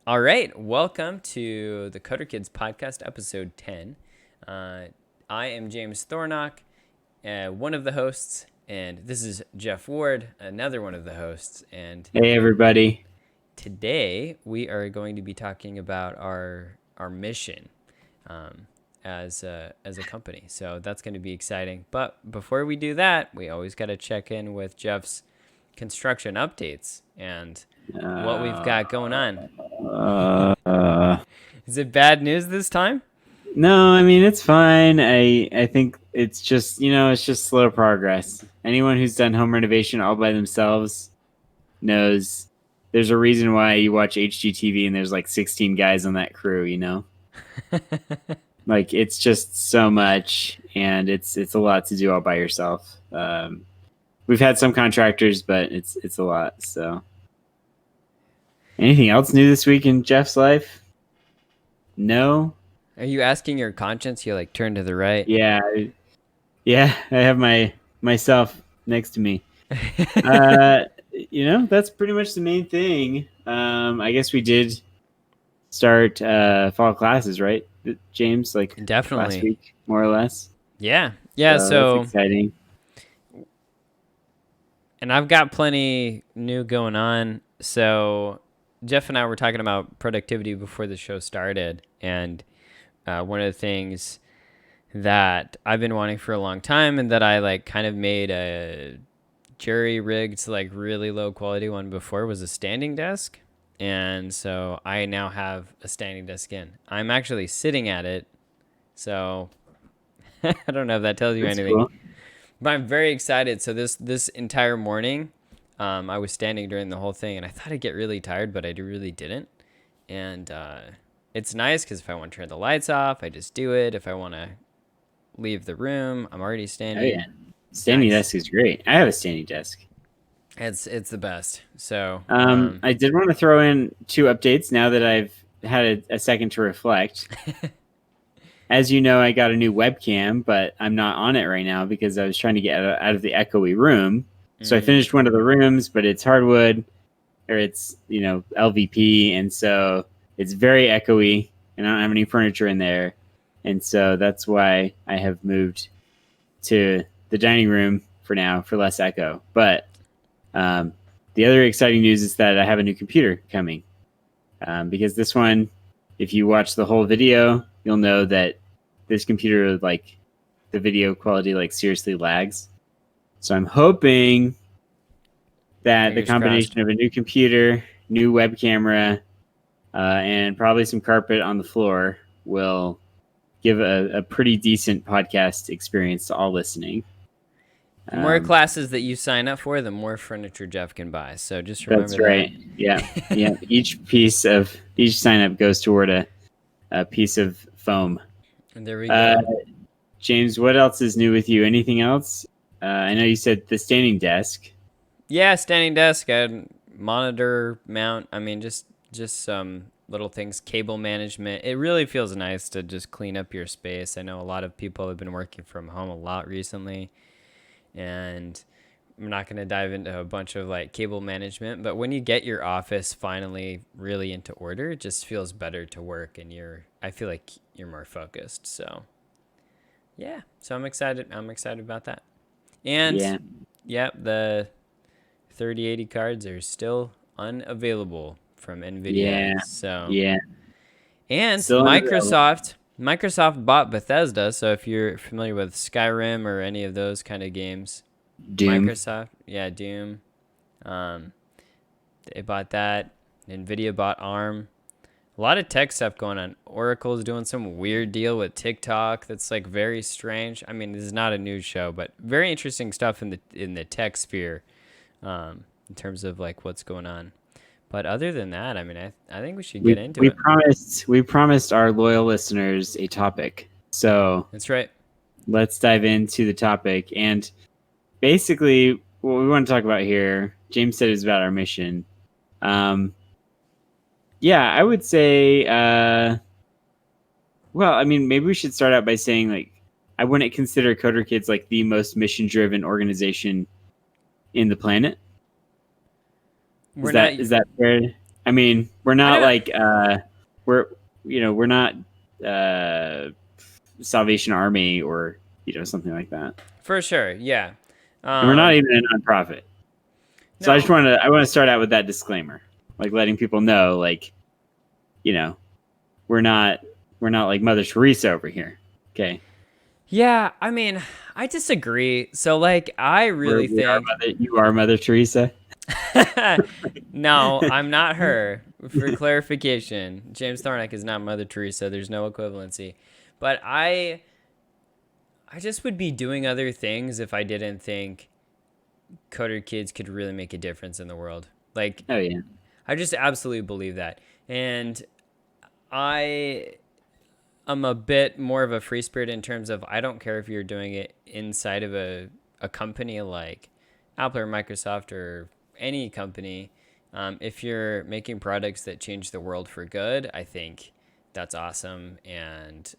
All right, welcome to the Coder Kids podcast, episode 10. I am James Thornock, one of the hosts, and this is Jeff Ward, another one of the hosts. And Hey everybody. today we are going to be talking about our mission um, as a company. So that's going to be exciting. But before we do that, we always got to check in with Jeff's construction updates and what we've Uh, got going on. uh, Is it bad news this time? no, I mean it's fine. I think it's just it's just slow progress. Anyone who's done home renovation all by themselves knows there's a reason why you watch HGTV and there's like 16 guys on that crew. Like it's just so much, and it's a lot to do all by yourself. We've had some contractors, but it's a lot. So, anything else new this week in Jeff's life? No. Are you asking your conscience? You like turn to the right. Yeah, yeah. I have myself next to me. Uh, that's pretty much the main thing. I guess we did start fall classes, right, James? Like last Definitely. week, more or less. Yeah. Yeah. So that's So, exciting. and I've got plenty new going on. So, Jeff and I were talking about productivity before the show started. And one of the things that I've been wanting for a long time and that I like kind of made a jury rigged, like really low quality one before was a standing desk. And so I now have a standing desk in. I'm actually sitting at it. So I don't know if that tells you That's anything, cool. but I'm very excited. So this entire morning, I was standing during the whole thing, and I thought I'd get really tired, but I really didn't. And it's nice because if I want to turn the lights off, I just do it. If I want to leave the room, I'm already Oh yeah, standing. It's standing nice. desk is great. I have a standing desk. It's the best. So I did want to throw in two updates now that I've had a second to reflect. As you know, I got a new webcam, but I'm not on it right now because I was trying to get out of the echoey room. So I mm, finished one of the rooms, but it's hardwood or it's LVP, and so it's very echoey, and I don't have any furniture in there, and so that's why I have moved to the dining room for now for less echo. But um, the other exciting news is that I have a new computer coming because this one, if you watch the whole video, you'll know that this computer, like the video quality, like seriously lags. So I'm hoping that the fingers crossed. combination of a new computer, new web camera, and probably some carpet on the floor will give a pretty decent podcast experience to all listening. The more Um, classes that you sign up for, the more furniture Jeff can buy. So just remember that's that. right. Yeah, yeah. Each sign up goes toward a piece of foam. And there we Uh, go. James, what else is new with you? Anything else? I know you said the standing desk. Yeah, standing desk, monitor mount. I mean, just some little things, cable management. It really feels nice to just clean up your space. I know a lot of people have been working from home a lot recently, and I'm not going to dive into a bunch of like cable management, but when you get your office finally really into order, it just feels better to work and I feel like you're more focused. So, yeah. So I'm excited. I'm excited about that. And Yeah, yeah, the 3080 cards are still unavailable from Nvidia. yeah, So, yeah. and Still unavailable. Microsoft bought Bethesda, so if you're familiar with Skyrim or any of those kind of games, Doom. Yeah, Doom. Um, they bought that. Nvidia bought ARM. A lot of tech stuff going on. Oracle's doing some weird deal with TikTok that's like very strange. I mean, this is not a news show, but very interesting stuff in the tech sphere, in terms of like what's going on. But other than that, I mean, I think we should get We into we it. promised our loyal listeners a topic. So That's right. let's dive into the topic. And basically, what we want to talk about here, James said, is about our mission. Um, yeah, I would say. Well, I mean, maybe we should start out by saying like, I wouldn't consider Coder Kids like the most mission-driven organization in the planet. We're not. Is that fair? I mean, we're I not don't. like we're we're not Salvation Army or something like that, For sure, yeah. and we're not Um, even a nonprofit. So no, I want to start out with that disclaimer, like letting people know, like you know, we're not like Mother Teresa over here. Okay, yeah. I mean, I disagree. So, like, I really we are think. Mother. You are Mother Teresa. No, I'm not her. For clarification, James Thornack is not Mother Teresa. There's no equivalency. But I just would be doing other things if I didn't think coder kids could really make a difference in the world. Like, Oh yeah, I just absolutely believe that. And I am a bit more of a free spirit in terms of I don't care if you're doing it inside of a company like Apple or Microsoft or any company. If you're making products that change the world for good, I think that's awesome. And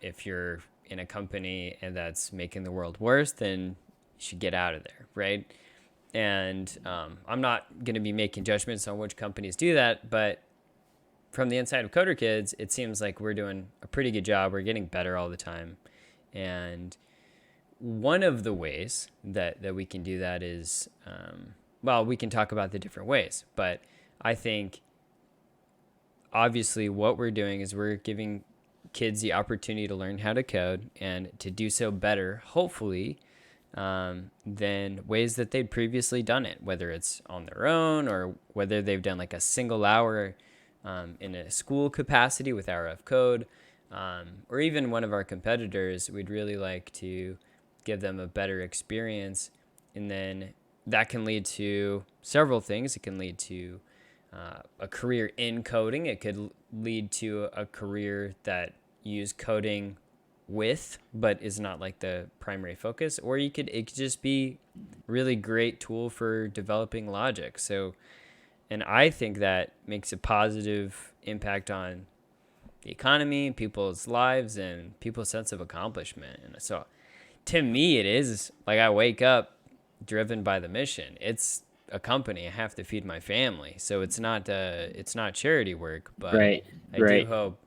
if you're in a company and that's making the world worse, then you should get out of there, right? And I'm not going to be making judgments on which companies do that, but from the inside of Coder Kids, it seems like we're doing a pretty good job. We're getting better all the time. And one of the ways that we can do that is, well, we can talk about the different ways, but I think obviously what we're doing is we're giving kids the opportunity to learn how to code and to do so better, hopefully, than ways that they'd previously done it, whether it's on their own or whether they've done like a single hour in a school capacity with Hour of Code, or even one of our competitors. We'd really like to give them a better experience, and then that can lead to several things. It can lead to a career in coding. It could lead to a career that you use coding with, but is not like the primary focus. Or it could just be really great tool for developing logic. So, and I think that makes a positive impact on the economy, people's lives, and people's sense of accomplishment. And so, to me, it is like I wake up driven by the mission. It's a company. I have to feed my family, so it's not charity work. But right, I do right. hope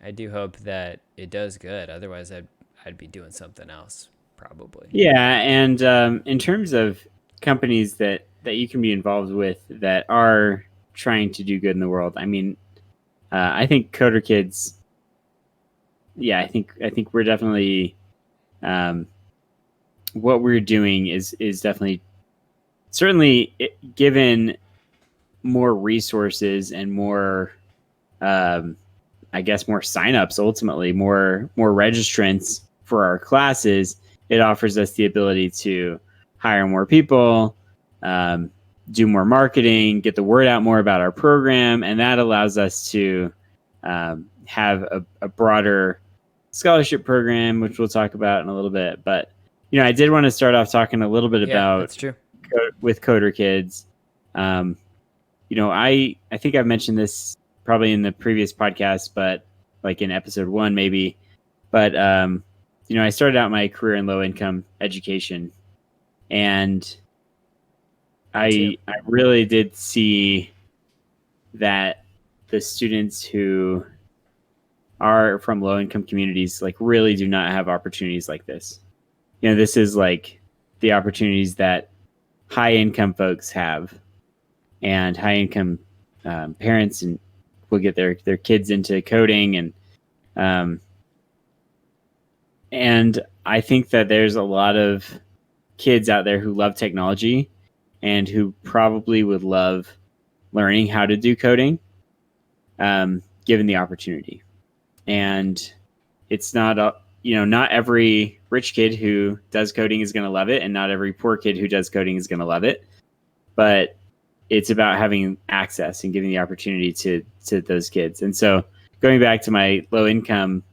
I do hope that it does good. Otherwise, I'd be doing something else probably. Yeah, and in terms of companies that you can be involved with that are trying to do good in the world, I mean, I think Coder Kids. Yeah, I think we're definitely what we're doing is definitely certainly given more resources and more I guess more signups, ultimately more registrants for our classes. It offers us the ability to hire more people, do more marketing, get the word out more about our program, and that allows us to have a broader scholarship program, which we'll talk about in a little bit. But I did want to start off talking a little bit Yeah, about that's true. with Coder Kids. Um, I think I've mentioned this probably in the previous podcast, but like in episode 1 maybe. But I started out my career in low income education, and Me too. I really did see that the students who are from low income communities like really do not have opportunities like this. This is like the opportunities that high income folks have, and high income parents and will get their kids into coding, um, and I think that there's a lot of kids out there who love technology and who probably would love learning how to do coding, given the opportunity. And it's not not every rich kid who does coding is going to love it, and not every poor kid who does coding is going to love it. But it's about having access and giving the opportunity to those kids. And so, going back to my low income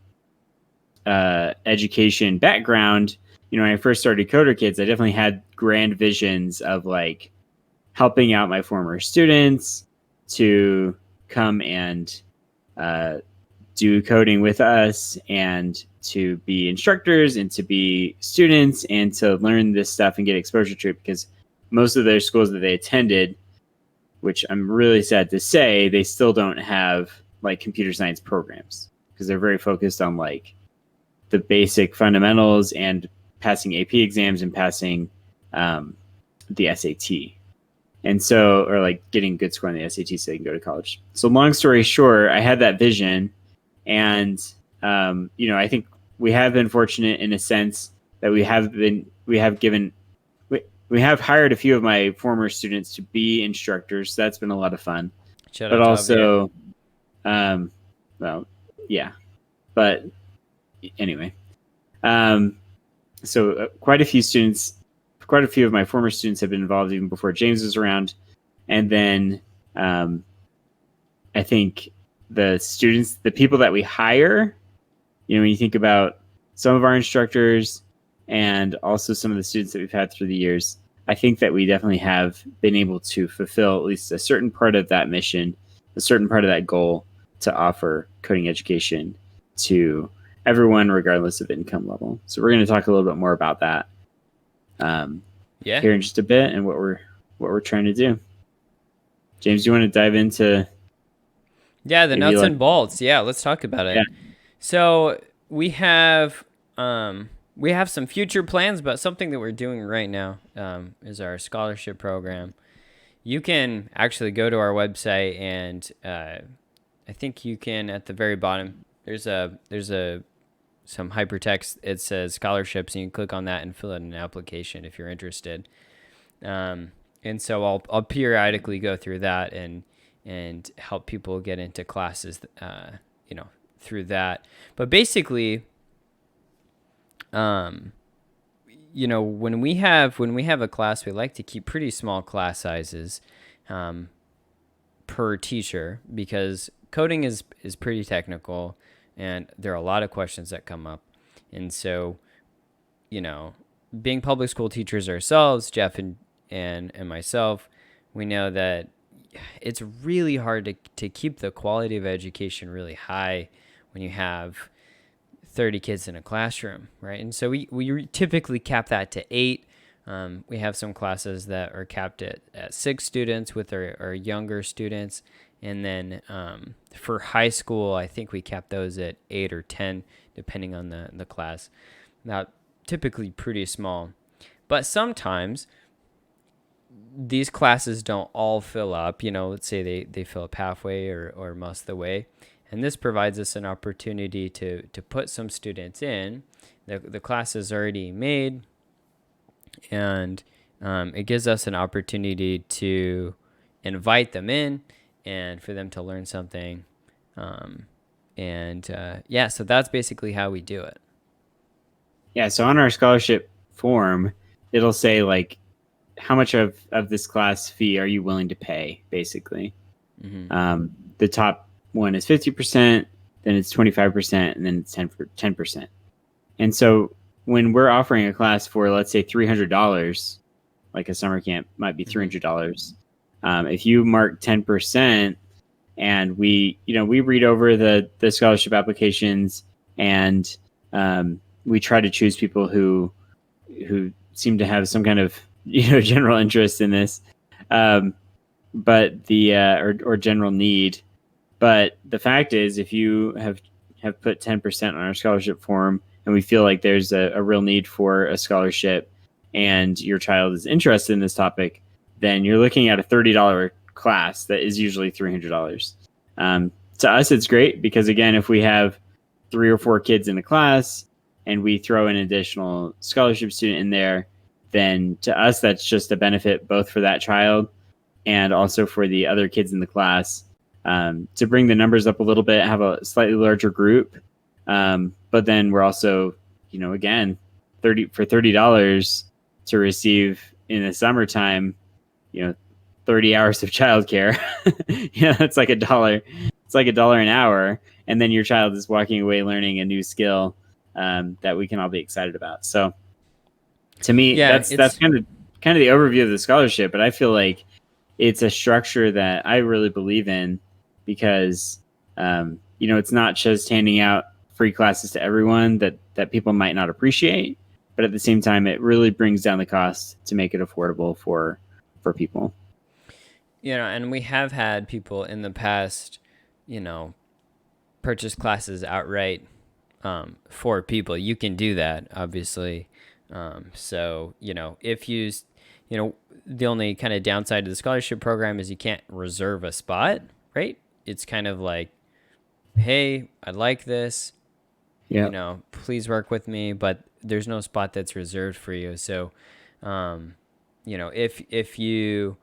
education background, when I first started Coder Kids, I definitely had grand visions of like helping out my former students to come and do coding with us, and to be instructors, and to be students, and to learn this stuff and get exposure to it, because most of their schools that they attended which I'm really sad to say, they still don't have like computer science programs because they're very focused on like the basic fundamentals and passing AP exams and passing the SAT. And so, or like getting a good score on the SAT so they can go to college. So long story short, I had that vision, and I think we have been fortunate in a sense that we have hired a few of my former students to be instructors. So that's been a lot of fun. Shout But out to also, well, yeah. But anyway, so quite a few of my former students have been involved even before James was around. And then I think the people that we hire, when you think about some of our instructors and also some of the students that we've had through the years, I think that we definitely have been able to fulfill at least a certain part of that mission, a certain part of that goal to offer coding education to everyone, regardless of income level. So we're going to talk a little bit more about that here in just a bit, and what we're trying to do. James, do you want to dive into? Yeah, the nuts and bolts. Yeah, let's talk about it. Yeah. So we have some future plans, but something that we're doing right now is our scholarship program. You can actually go to our website, and I think you can, at the very bottom, there's some hypertext. It says scholarships, and you can click on that and fill out an application if you're interested. And so I'll periodically go through that and help people get into classes, through that. But basically, when we have a class, we like to keep pretty small class sizes per teacher, because coding is pretty technical, and there are a lot of questions that come up. And so, being public school teachers ourselves, Jeff and myself, we know that it's really hard to keep the quality of education really high when you have 30 kids in a classroom, right? And so we typically cap that to 8. We have some classes that are capped at 6 students with our younger students. And then for high school, I think we cap those at 8 or 10, depending on the class. Now, typically pretty small. But sometimes these classes don't all fill up. Let's say they fill up halfway or most of the way. And this provides us an opportunity to put some students in. The class is already made, and it gives us an opportunity to invite them in and for them to learn something. So that's basically how we do it. Yeah, so on our scholarship form, it'll say like, how much of this class fee are you willing to pay, basically. Mm-hmm. The top one is 50%, then it's 25%, and then it's 10%. And so when we're offering a class for, let's say, $300, like a summer camp might be $300, if you mark 10%, and we read over the scholarship applications, and we try to choose people who seem to have some kind of general interest in this, but or general need. But the fact is, if you have put 10% on our scholarship form, and we feel like there's a real need for a scholarship, and your child is interested in this topic, then you're looking at a $30 class that is usually $300. To us, it's great because, again, if we have 3 or 4 kids in a class and we throw an additional scholarship student in there, then to us, that's just a benefit both for that child and also for the other kids in the class. To bring the numbers up a little bit, have a slightly larger group. But then we're also, again, $30 to receive in the summertime, 30 hours of childcare. It's like $1. It's like $1 an hour. And then your child is walking away learning a new skill that we can all be excited about. So to me, that's kind of the overview of the scholarship. But I feel like it's a structure that I really believe in, because it's not just handing out free classes to everyone that people might not appreciate, but at the same time, it really brings down the cost to make it affordable for people. And we have had people in the past, you know, purchase classes outright for people. You can do that, obviously. So, if the only kind of downside to the scholarship program is you can't reserve a spot, right? It's kind of like, hey, I like this, Yeah. please work with me, but there's no spot that's reserved for you. So, if you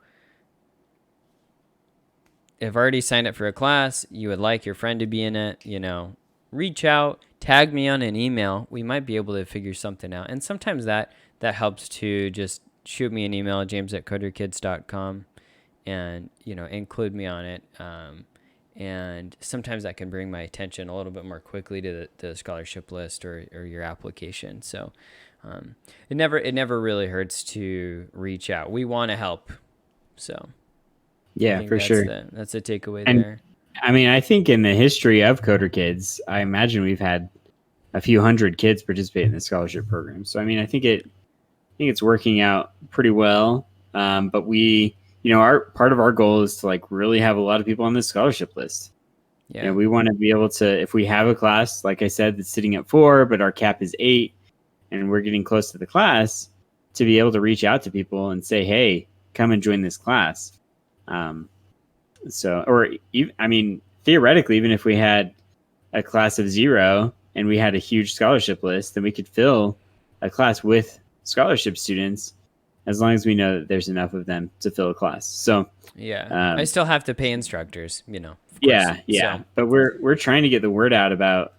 have already signed up for a class, you would like your friend to be in it, reach out, tag me on an email. We might be able to figure something out. And sometimes that helps to just shoot me an email, james@coderkids.com, and, include me on it. And sometimes that can bring my attention a little bit more quickly to the scholarship list or your application. So it never really hurts to reach out. We want to help. So I Yeah, think for sure. that's a takeaway And there. I mean, I think in the history of Coder Kids, I imagine we've had a few hundred kids participate in the scholarship program. So I mean, I think it's working out pretty well. But our part of our goal is to like really have a lot of people on the scholarship list. Yeah. We want to be able to, if we have a class, like I said, that's sitting at 4, but our cap is 8, and we're getting close to the class, to be able to reach out to people and say, hey, come and join this class. I mean, theoretically, even if we had a class of 0 and we had a huge scholarship list, then we could fill a class with scholarship students as long as we know that there's enough of them to fill a class. So, Yeah. I still have to pay instructors, of course. yeah. So, But we're trying to get the word out about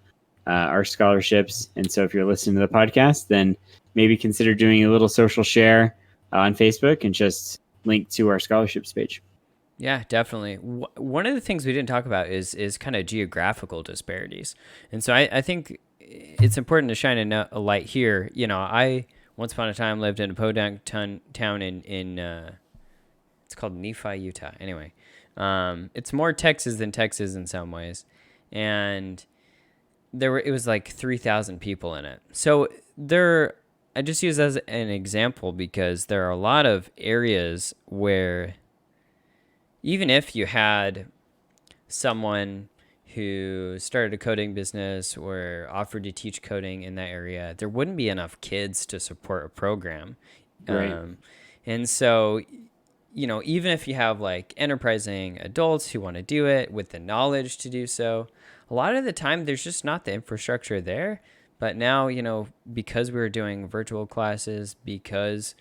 our scholarships. And so if you're listening to the podcast, then maybe consider doing a little social share on Facebook and just link to our scholarships page. yeah, definitely. One of the things we didn't talk about is kind of geographical disparities. And so I think it's important to shine a light here. I once upon a time lived in a podunk town in it's called Nephi, Utah. Anyway, it's more Texas than Texas in some ways. And it was like 3,000 people in it. So I just use as an example because there are a lot of areas where even if you had someone who started a coding business or offered to teach coding in that area, there wouldn't be enough kids to support a program. Right. And so, even if you have like enterprising adults who want to do it with the knowledge to do so, a lot of the time there's just not the infrastructure there. But now, because we're doing virtual classes, because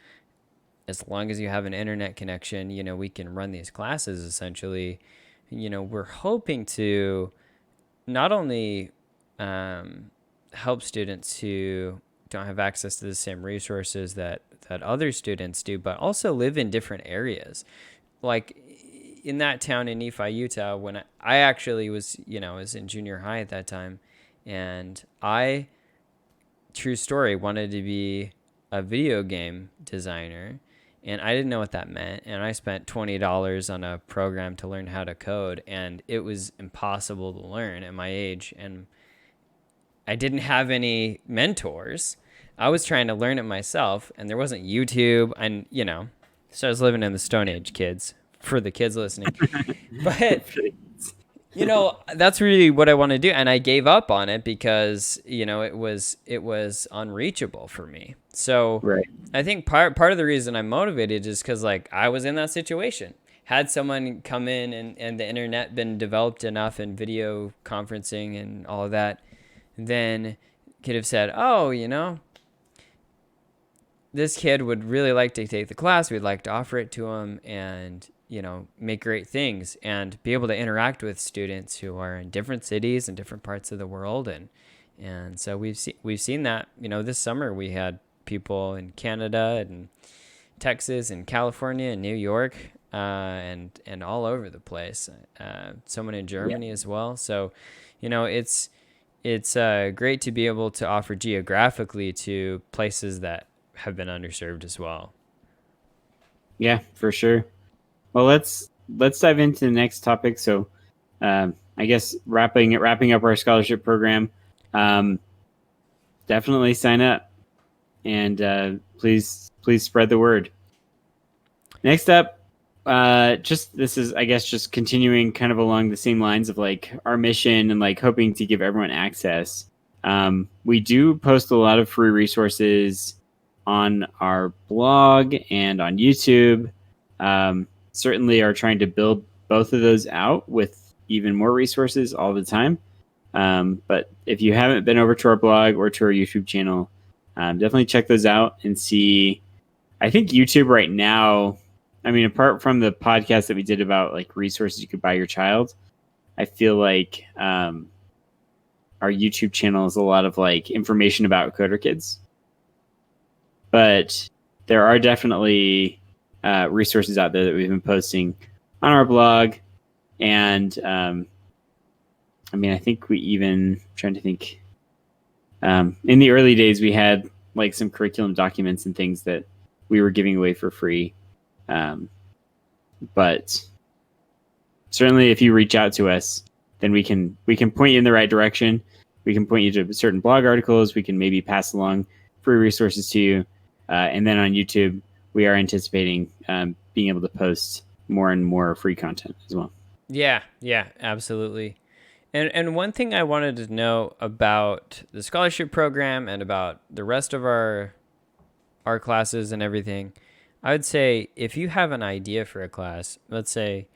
as long as you have an internet connection, we can run these classes essentially. We're hoping to not only help students who don't have access to the same resources that other students do, but also live in different areas. Like in that town in Nephi, Utah, when I actually was in junior high at that time, and I, true story, wanted to be a video game designer. And I didn't know what that meant. And I spent $20 on a program to learn how to code. And it was impossible to learn at my age. And I didn't have any mentors. I was trying to learn it myself. And there wasn't YouTube. And, so I was living in the Stone Age, kids, for the kids listening. But that's really what I want to do. And I gave up on it because, it was unreachable for me. So Right. I think part of the reason I'm motivated is because like I was in that situation. Had someone come in and the internet been developed enough and video conferencing and all of that, then could have said, oh, this kid would really like to take the class. We'd like to offer it to him and, make great things and be able to interact with students who are in different cities and different parts of the world. And so we've seen that, this summer we had people in Canada and Texas and California and New York and all over the place. Someone in Germany as well. So, it's great to be able to offer geographically to places that have been underserved as well. Yeah, for sure. Well, let's dive into the next topic. So, I guess wrapping up our scholarship program. Definitely sign up, and please spread the word. Next up, just this is, I guess, just continuing kind of along the same lines of like our mission and like hoping to give everyone access. We do post a lot of free resources on our blog and on YouTube. Certainly are trying to build both of those out with even more resources all the time. But if you haven't been over to our blog or to our YouTube channel, definitely check those out and see. I think YouTube right now, I mean, apart from the podcast that we did about like resources you could buy your child, I feel like our YouTube channel is a lot of like information about Coder Kids. But there are definitely resources out there that we've been posting on our blog. And I mean, I think we even, trying to think, in the early days, we had like some curriculum documents and things that we were giving away for free. But certainly if you reach out to us, then we can point you in the right direction. We can point you to certain blog articles. We can maybe pass along free resources to you. And then on YouTube, we are anticipating being able to post more and more free content as well. Yeah, absolutely. And one thing I wanted to know about the scholarship program and about the rest of our classes and everything, I would say if you have an idea for a class, let's say,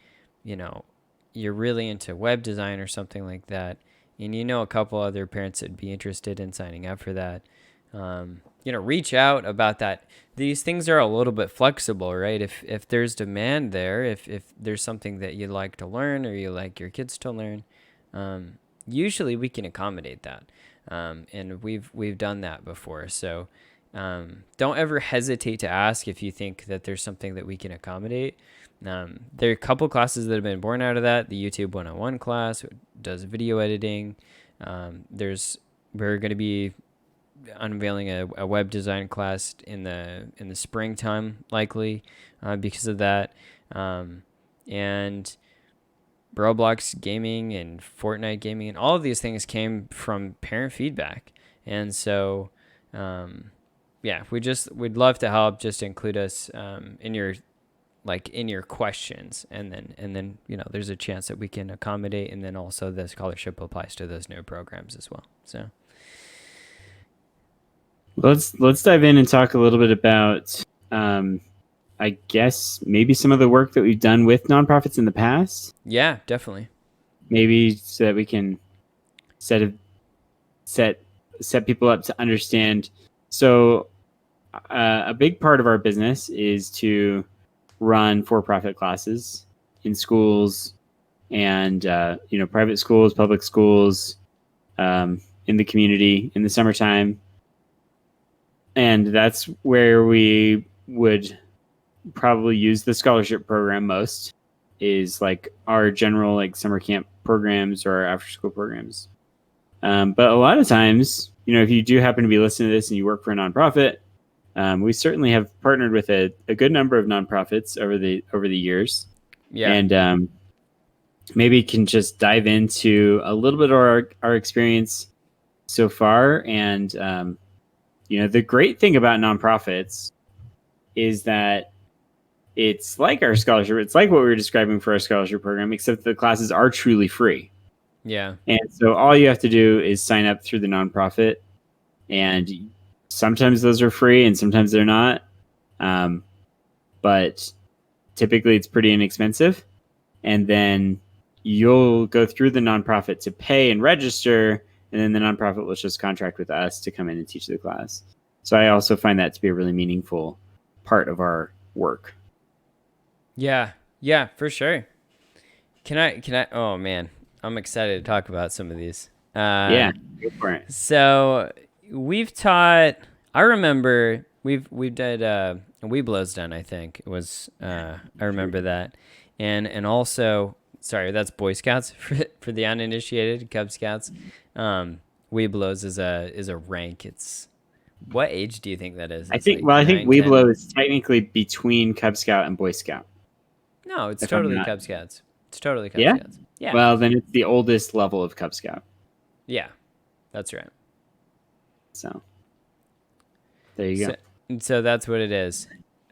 you're really into web design or something like that, and a couple other parents that'd be interested in signing up for that, reach out about that. These things are a little bit flexible, right? If there's demand there, if there's something that you'd like to learn or you like your kids to learn, usually we can accommodate that. And we've done that before. So don't ever hesitate to ask if you think that there's something that we can accommodate. There are a couple classes that have been born out of that. The YouTube 101 class does video editing. We're going to be unveiling a web design class in the springtime, likely, because of that. And Roblox gaming and Fortnite gaming and all of these things came from parent feedback. And so, we'd love to help. Just include us in your questions, and then there's a chance that we can accommodate, and then also the scholarship applies to those new programs as well. So let's dive in and talk a little bit about I guess maybe some of the work that we've done with nonprofits in the past. Yeah, definitely. Maybe so that we can set people up to understand. So a big part of our business is to run for-profit classes in schools and private schools, public schools, in the community in the summertime. And that's where we would probably use the scholarship program most, is like our general like summer camp programs or our after school programs. But a lot of times, if you do happen to be listening to this and you work for a nonprofit, we certainly have partnered with a good number of nonprofits over the years. Yeah. And maybe can just dive into a little bit of our experience so far. And the great thing about nonprofits is that it's like our scholarship. It's like what we were describing for our scholarship program, except the classes are truly free. Yeah. And so all you have to do is sign up through the nonprofit, and sometimes those are free and sometimes they're not. But typically it's pretty inexpensive. And then you'll go through the nonprofit to pay and register, and then the nonprofit will just contract with us to come in and teach the class. So I also find that to be a really meaningful part of our work. Yeah, for sure. Can I, oh man, I'm excited to talk about some of these. Yeah, go for it. So we've taught, I remember we've did, Weeblo's done, I think it was, I remember that. And also, sorry, that's Boy Scouts for the uninitiated, Cub Scouts. Weeblo's is a rank. It's, what age do you think that is? I think 9, Weeblo 10? Is technically between Cub Scout and Boy Scout. No, it's totally Cub Scouts. It's totally Cub Scouts. Yeah. Well, then it's the oldest level of Cub Scout. Yeah, that's right. So there you go. So that's what it is.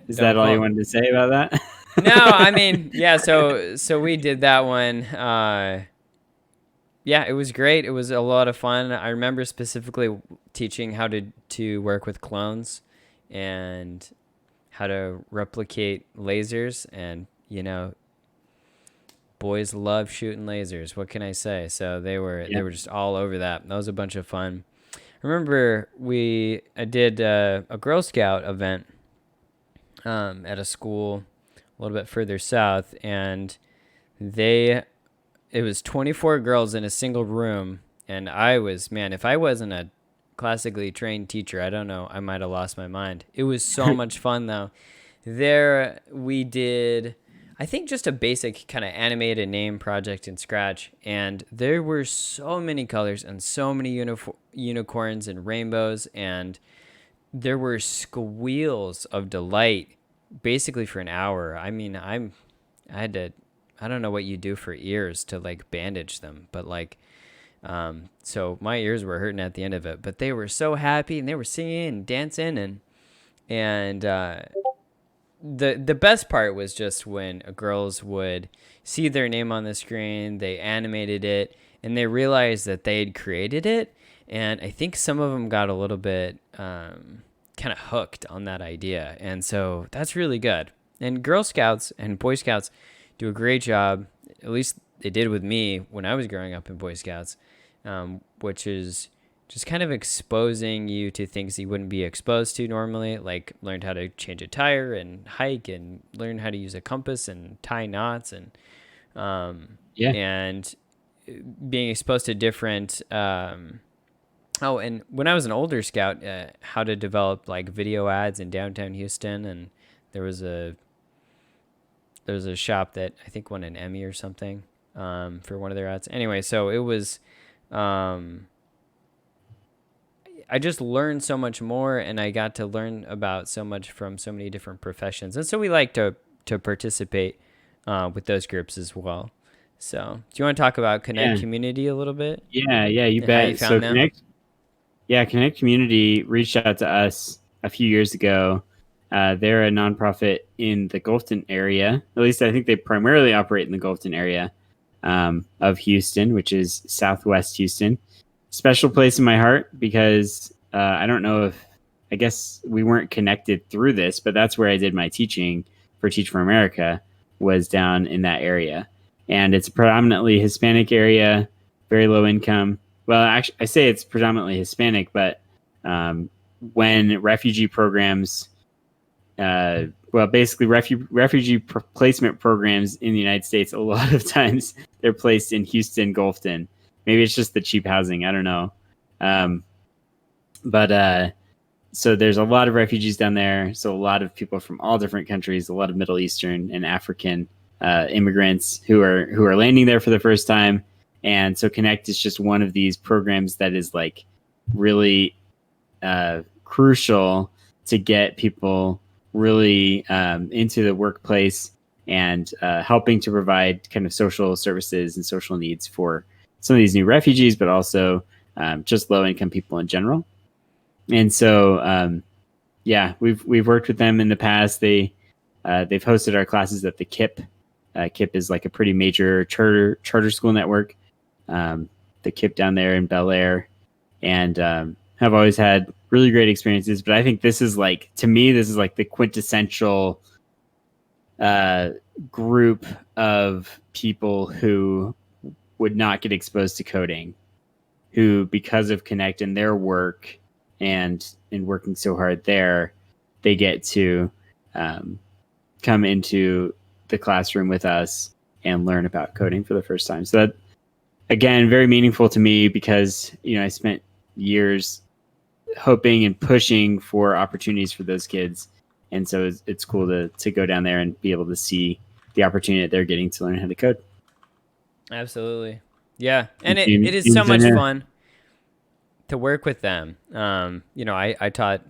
Is that all you wanted to say about that? No, I mean, yeah. So we did that one. Yeah, it was great. It was a lot of fun. I remember specifically teaching how to work with clones and how to replicate lasers. And boys love shooting lasers. What can I say? So they Yeah. were just all over that. That was a bunch of fun. I remember I did a Girl Scout event at a school a little bit further south, and they it was 24 girls in a single room, and I was, man, if I wasn't a classically trained teacher, I don't know, I might have lost my mind. It was so much fun though. There we did, I think, just a basic kind of animated name project in Scratch, and there were so many colors and so many unicorns and rainbows, and there were squeals of delight basically for an hour. I mean, I had to, I don't know what you do for ears to like bandage them, but like, so my ears were hurting at the end of it, but they were so happy and they were singing and dancing, and the best part was just when girls would see their name on the screen, they animated it, and they realized that they had created it. And I think some of them got a little bit kind of hooked on that idea. And so that's really good. And Girl Scouts and Boy Scouts do a great job. At least they did with me when I was growing up in Boy Scouts, which is just kind of exposing you to things you wouldn't be exposed to normally, like learned how to change a tire and hike and learn how to use a compass and tie knots um, Yeah. and being exposed to different. Oh, and when I was an older scout, how to develop like video ads in downtown Houston, and there was a there was a shop that I think won an Emmy or something for one of their ads. Anyway, so it was. Um, I just learned so much more, and I got to learn about so much from so many different professions, and so we like to participate with those groups as well. So, do you want to talk about Connect Yeah. Community a little bit Yeah, you and how you bet. So found them? Connect Community reached out to us a few years ago. They're a nonprofit in the Gulfton area. At least I think they primarily operate in the Gulfton area of Houston, which is Southwest Houston. Special place in my heart because I don't know if I guess we weren't connected through this, but that's where I did my teaching for Teach for America was down in that area, and it's a predominantly Hispanic area, very low income. Well, actually, I say it's predominantly Hispanic, but um, when refugee programs, basically refugee placement programs in the United States, a lot of times they're placed in Houston, Gulfton. Maybe it's just the cheap housing. I don't know. Um, but so there's a lot of refugees down there. So a lot of people from all different countries, a lot of Middle Eastern and African immigrants who are landing there for the first time. And so Connect is just one of these programs that is like really crucial to get people really into the workplace and helping to provide kind of social services and social needs for some of these new refugees, but also just low income people in general. And so, we've worked with them in the past. They've hosted our classes at the KIP. KIP is like a pretty major charter school network. The KIP down there in Bel Air, and have always had really great experiences. But I think this is like, to me, this is like the quintessential group of people who would not get exposed to coding, who, because of Connect and their work and in working so hard there, they get to come into the classroom with us and learn about coding for the first time. So that, again, very meaningful to me because, I spent years hoping and pushing for opportunities for those kids. And so it's cool to go down there and be able to see the opportunity that they're getting to learn how to code. Absolutely. Yeah. And it is so James, much fun to work with them. I taught,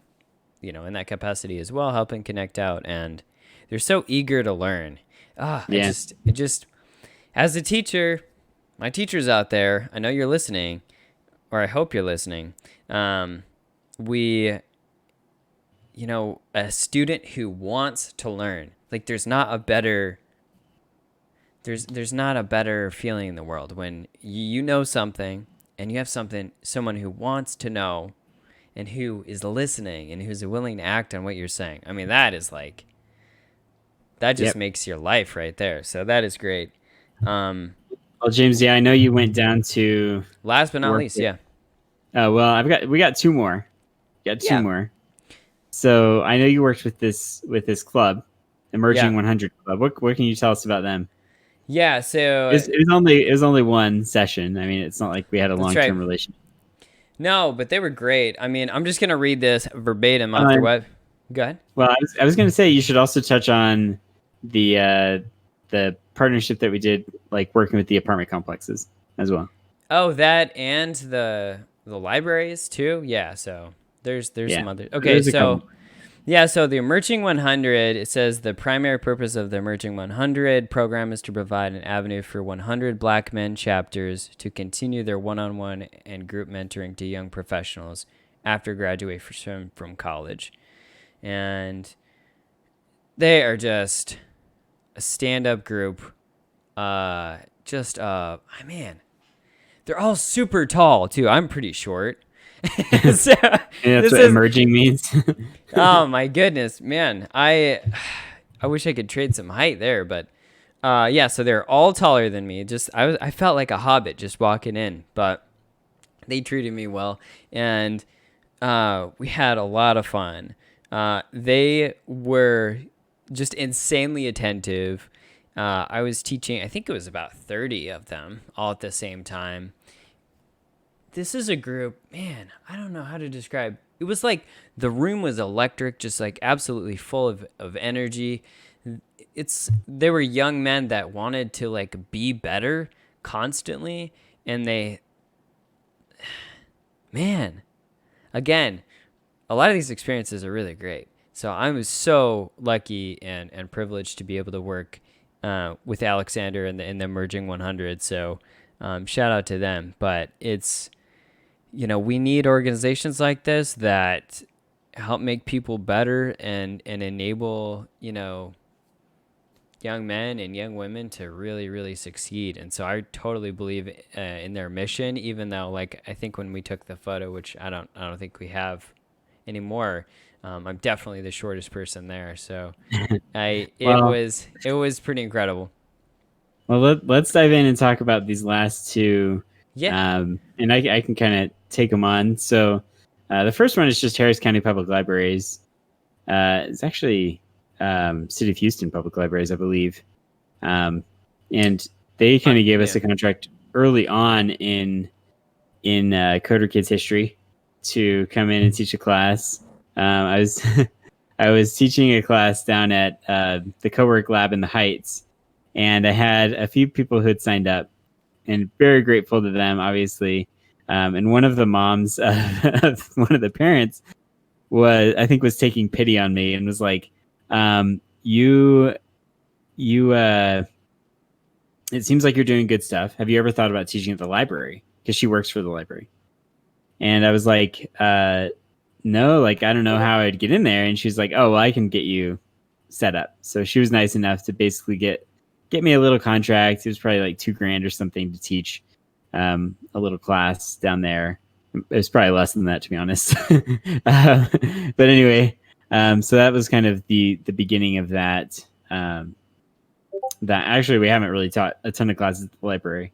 in that capacity as well, helping Connect out, and they're so eager to learn. Yeah. It just, as a teacher, my teachers out there, I know you're listening, or I hope you're listening. a student who wants to learn. Like there's not a better feeling in the world when you know something and you have someone who wants to know and who is listening and who's willing to act on what you're saying. I mean, that just Yep. makes your life right there. So that is great. Well, James, yeah, I know you went down to Last but not work least, with. yeah. Oh well, we got two more. Got two Yeah. more. So I know you worked with this club, Yeah. Emerging 100 Club. What can you tell us about them? Yeah, so It was only one session. I mean, it's not like we had a that's long right. term relationship. No, but they were great. I mean, I'm just going to read this verbatim off their Um, web. Go ahead. well, I was going to say you should also touch on the partnership that we did, like working with the apartment complexes as well. Oh, that and the libraries too. Yeah, so there's Yeah, some other. Okay, there's a so couple. yeah, so the Emerging 100, it says the primary purpose of the Emerging 100 program is to provide an avenue for 100 Black men chapters to continue their one-on-one and group mentoring to young professionals after graduation from college. And they are just a stand-up group. Man, they're all super tall too. I'm pretty short. So, And that's this what is emerging means. oh my goodness, man. I wish I could trade some height there, but yeah, so they're all taller than me. I felt like a hobbit just walking in, but they treated me well and we had a lot of fun. They were just insanely attentive. I was teaching, I think it was about 30 of them all at the same time. This is a group, man, I don't know how to describe. It was like the room was electric, just like absolutely full of energy. They were young men that wanted to like be better constantly, and man, again, a lot of these experiences are really great. So I was so lucky and privileged to be able to work with Alexander in the Emerging 100. So shout out to them. But we need organizations like this that help make people better and enable, young men and young women to really, really succeed. And so I totally believe in their mission, even though, like, I think when we took the photo, which I don't think we have anymore, I'm definitely the shortest person there. So Well, it was pretty incredible. well, let's dive in and talk about these last two, Yeah. and I can kind of take them on. So, the first one is just Harris County Public Libraries. It's actually City of Houston Public Libraries, I believe, and they kind of gave us Yeah. a contract early on in Coder Kids history to come in and teach a class. I was I was teaching a class down at the Cowork Lab in the Heights, and I had a few people who had signed up, and very grateful to them, obviously. And one of the moms of one of the parents was taking pity on me and was like, "You, it seems like you're doing good stuff. Have you ever thought about teaching at the library?" Because she works for the library. And I was like, no, like, I don't know how I'd get in there. And she's like, oh, well, I can get you set up. So she was nice enough to basically get me a little contract. It was probably like $2,000 or something to teach a little class down there. It was probably less than that, to be honest. But anyway, so that was kind of the beginning of that. That actually we haven't really taught a ton of classes at the library.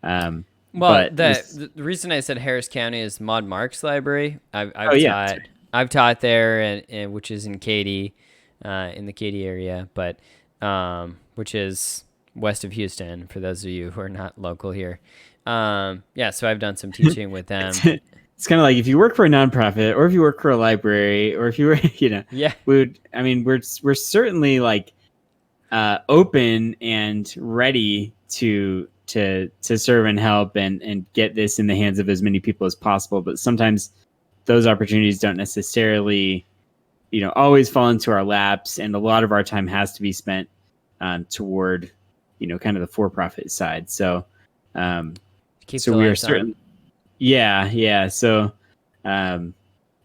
Well, But the reason I said Harris County is Maud Marks Library. oh yeah, I've taught there, and which is in Katy, in the Katy area, but which is west of Houston for those of you who are not local here. Yeah, so I've done some teaching with them. It's kind of like if you work for a nonprofit or if you work for a library or if you were, Yeah, we're certainly like open and ready to serve and help and get this in the hands of as many people as possible. But sometimes those opportunities don't necessarily, always fall into our laps, and a lot of our time has to be spent toward, kind of the for-profit side. So, keep so the we are lights on. certain. Yeah. So,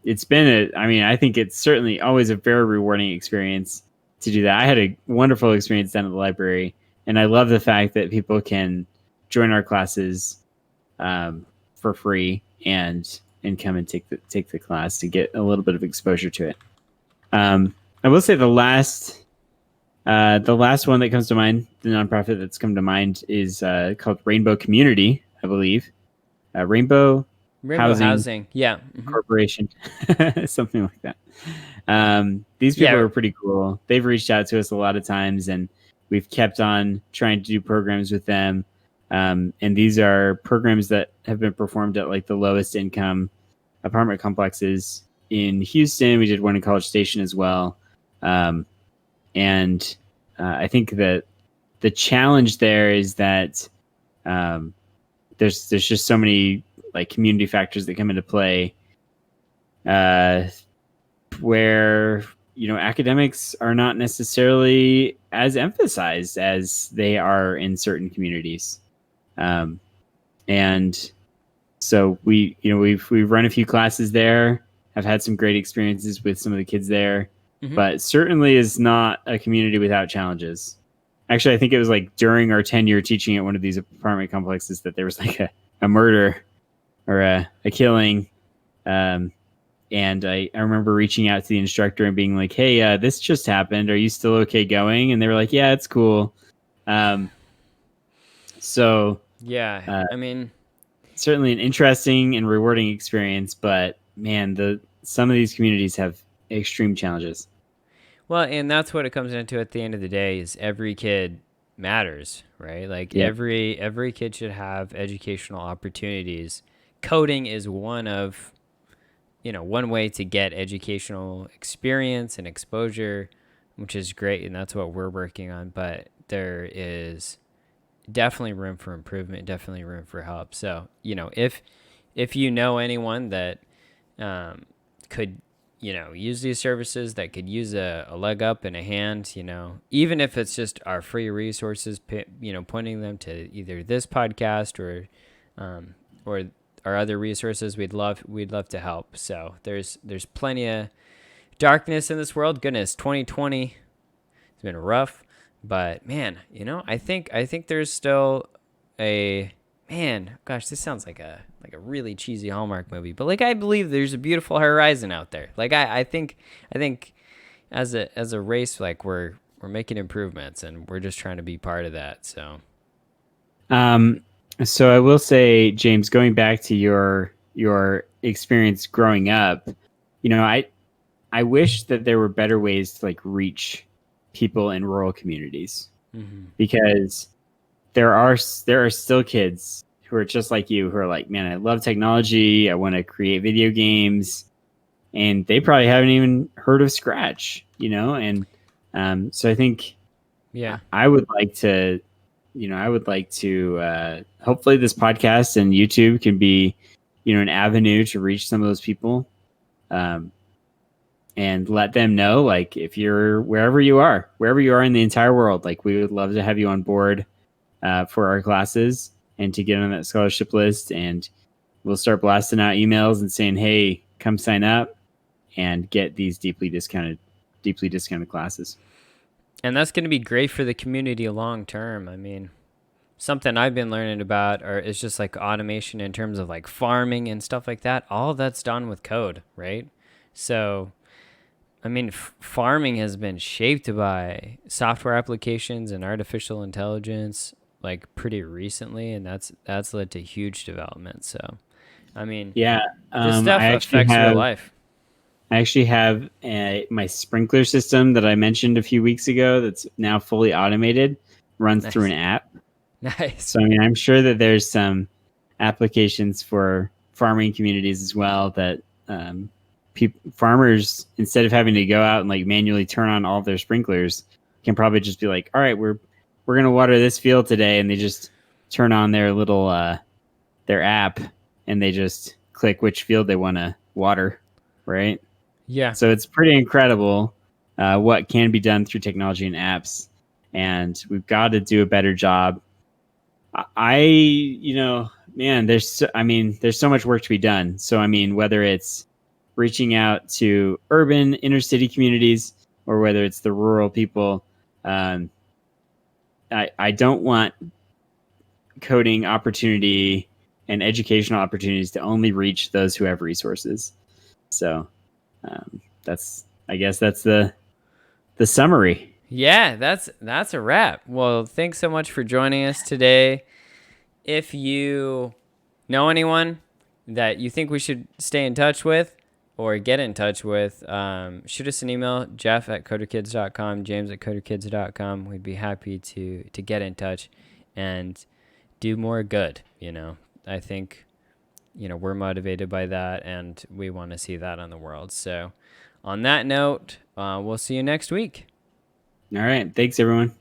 it's been I think it's certainly always a very rewarding experience to do that. I had a wonderful experience down at the library, and I love the fact that people can join our classes for free and come and take the class to get a little bit of exposure to it. I will say the last one that comes to mind, the nonprofit that's come to mind, is called Rainbow Community, I believe. Rainbow Housing yeah. Corporation, something like that. These people are pretty cool. They've reached out to us a lot of times, and we've kept on trying to do programs with them. And these are programs that have been performed at like the lowest income apartment complexes in Houston. We did one in College Station as well. And I think that the challenge there is that there's just so many like community factors that come into play where academics are not necessarily as emphasized as they are in certain communities. And so we've run a few classes there. I've had some great experiences with some of the kids there, but certainly is not a community without challenges. Actually, I think it was like during our tenure teaching at one of these apartment complexes that there was like a murder or a killing. And I remember reaching out to the instructor and being like, hey, this just happened. Are you still okay going? And they were like, yeah, it's cool. So yeah, I mean, certainly an interesting and rewarding experience, but man, some of these communities have extreme challenges. Well, and that's what it comes into at the end of the day is every kid matters, right? Like every kid should have educational opportunities. Coding is one way to get educational experience and exposure, which is great, and that's what we're working on. But there is definitely room for improvement, definitely room for help. So, if you know anyone that could, use these services, that could use a leg up and a hand, even if it's just our free resources, pointing them to either this podcast or our other resources, we'd love to help. So there's plenty of darkness in this world. Goodness, 2020 it's been rough, but man, I think there's still gosh, this sounds like a really cheesy Hallmark movie, but like I believe there's a beautiful horizon out there. Like I think as a race, like we're making improvements and we're just trying to be part of that. So So I will say, James, going back to your experience growing up, I wish that there were better ways to like reach people in rural communities, because there are still kids who are just like you, who are like, man, I love technology. I want to create video games, and they probably haven't even heard of Scratch, and so I think, I would like to. Hopefully this podcast and YouTube can be, an avenue to reach some of those people, and let them know, like, if you're wherever you are in the entire world, like, we would love to have you on board for our classes and to get on that scholarship list. And we'll start blasting out emails and saying, hey, come sign up and get these deeply discounted classes. And that's going to be great for the community long term. I mean, something I've been learning about is just like automation in terms of like farming and stuff like that. All of that's done with code, right? So, I mean, farming has been shaped by software applications and artificial intelligence like pretty recently, and that's led to huge development. So, I mean, this stuff affects real life. I actually have my sprinkler system that I mentioned a few weeks ago that's now fully automated, runs through an app. Nice. So, I mean, I'm sure that there's some applications for farming communities as well that farmers, instead of having to go out and like manually turn on all of their sprinklers, can probably just be like, all right, we're going to water this field today. And they just turn on their little, their app, and they just click which field they want to water. Right. Yeah. So it's pretty incredible what can be done through technology and apps, and we've got to do a better job. Man, there's so much work to be done. So, I mean, whether it's reaching out to urban inner city communities or whether it's the rural people. I don't want coding opportunity and educational opportunities to only reach those who have resources. So I guess that's the summary. Yeah, that's a wrap. Well, thanks so much for joining us today. If you know anyone that you think we should stay in touch with or get in touch with, shoot us an email, jeff@coderkids.com, james@coderkids.com. We'd be happy to get in touch and do more good. I think, we're motivated by that, and we want to see that on the world. So on that note, we'll see you next week. All right. Thanks, everyone.